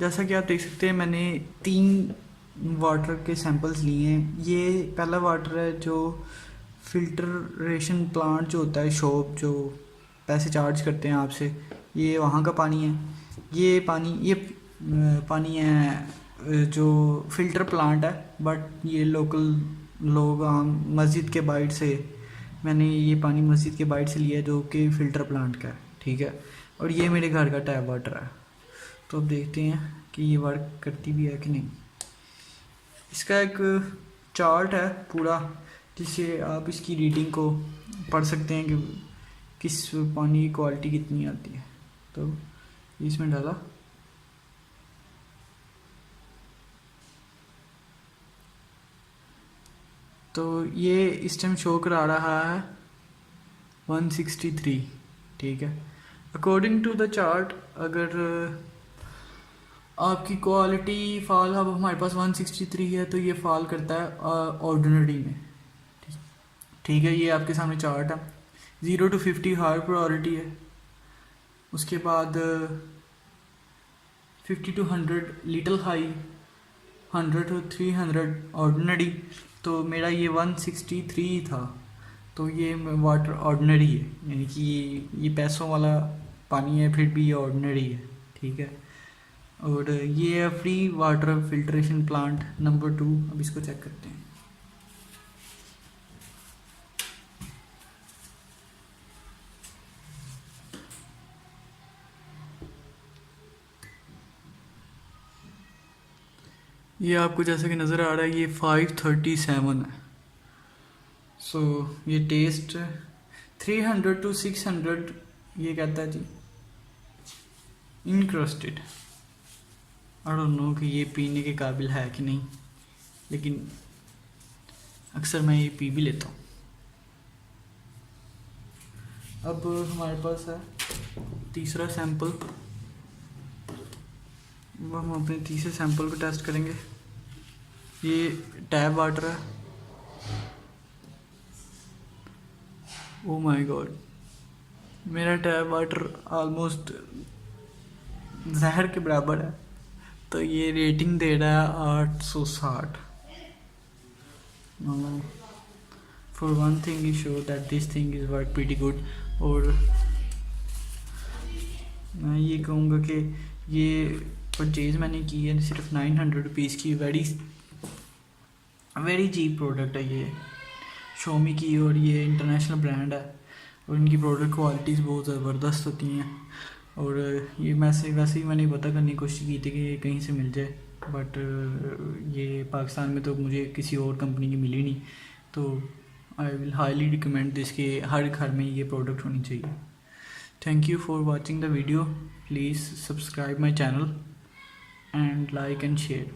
जैसा कि आप देख सकते हैं मैंने 3 वाटर के सैंपल्स लिए हैं। ये पहला वाटर है जो फिल्टरेशन प्लांट जो होता है, शॉप जो पैसे चार्ज करते हैं आपसे, ये वहाँ का पानी है। ये पानी है जो फ़िल्टर प्लांट है, बट ये लोकल लोग आम मस्जिद के बाइट से, मैंने ये पानी मस्जिद के बाइट से लिया है जो कि फ़िल्टर प्लांट का है, ठीक है। और ये मेरे घर का टैप वाटर है। तो अब देखते हैं कि ये वर्क करती भी है कि नहीं। इसका एक चार्ट है पूरा, जिससे आप इसकी रीडिंग को पढ़ सकते हैं कि किस पानी की क्वालिटी कितनी आती है। तो इसमें डाला, तो ये इस टाइम शो करा रहा है 163, ठीक है। अकॉर्डिंग टू द चार्ट, अगर आपकी क्वालिटी फॉल, अब हमारे पास 163 है तो ये फॉल करता है ऑर्डिनरी में, ठीक है। ये आपके सामने चार्ट है। 0 to 50 हाई प्रायोरिटी है, उसके बाद 50 to 100 little high, 100 to 300 ordinary. तो मेरा ये 163 था, तो ये वाटर ऑर्डिनरी है, यानी कि ये पैसों वाला पानी है, फिर भी ये ऑर्डिनरी है, ठीक है। और ये है free water filtration plant number 2। अब इसको चेक करते हैं। ये आपको जैसा कि नज़र आ रहा है, ये 537 है। सो ये टेस्ट 300 to 600 ये कहता है जी इनक्रस्टेड। आई डोंट नो कि ये पीने के काबिल है कि नहीं, लेकिन अक्सर मैं ये पी भी लेता हूँ। अब हमारे पास है तीसरा सैंपल, वो हम अपने तीसरे सैंपल को टेस्ट करेंगे। ये टैप वाटर है। ओ माय गॉड, मेरा टैप वाटर ऑलमोस्ट जहर के बराबर है। तो ये रेटिंग दे रहा है 860। For one thing is sure that this thing is work pretty good. और मैं ये कहूँगा कि ये परचेज़ मैंने की है सिर्फ 900 रुपीज़ की। वेरी चीप प्रोडक्ट है ये Xiaomi की, और ये इंटरनेशनल ब्रांड है और इनकी प्रोडक्ट क्वालिटीज़ बहुत ज़बरदस्त होती हैं। और ये वैसे ही मैंने पता करने की कोशिश की थी कि ये कहीं से मिल जाए, बट ये पाकिस्तान में तो मुझे किसी और कंपनी की मिली नहीं। तो I will highly recommend this कि हर घर में ये प्रोडक्ट होनी चाहिए। Thank you for watching the video. Please subscribe my channel and like and share.